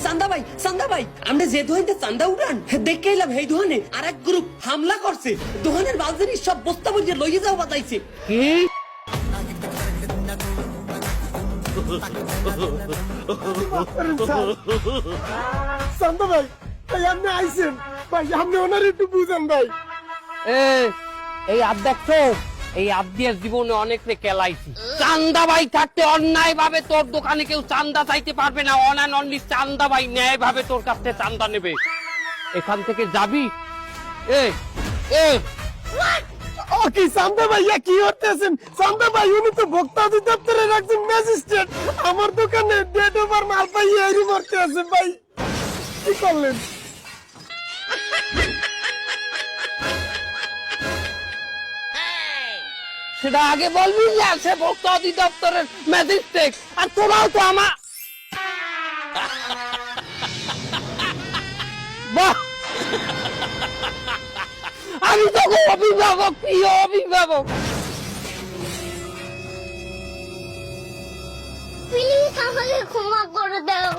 চান্দা ভাই আমরা যে দোহানতে চান্দা উড়ান দেখে এলাম এই দোহানে আর এক গ্রুপ হামলা করছে, দোহানের বালজিনিস সব বস্তা বুঝে লইয়ে যাও বাতাইছে। কি চান্দা ভাই আপনি আইছেন ভাই, আপনি ওনার একটু বুঝেন ভাই। এই আপ দেখছো, এই আপ দিয়ে জীবনে অনেক কেলাইছি। চান্দা ভাই থাকতে অন্যায় ভাবে তোর দোকানে কেউ চান্দা চাইতে পারবে না। অন অ্যান্ড অনলি চান্দা ভাই ন্যায় ভাবে তোর কাছ থেকে চান্দা নেবে। এখান থেকে যাবি। ও কি চান্দা ভাইয়া কি করতেছেন? চান্দা ভাই উনি তো ভোক্তা অধিদপ্তরের একজন ম্যাজিস্ট্রেট, আমার দোকানে ডেট ওভার মাল পাইয়ে এরি মরতে আছে ভাই, কি করলেন? সেটা আগে বলবি যে সে ভোক্তা অধিদপ্তরের ম্যাজিস্ট্রেট, আর তোরাও তো আমার বাহ, আমি তো অভিভাবক, প্রিয় অভিভাবক। প্লিজ আমাকে ক্ষমা করে দাও।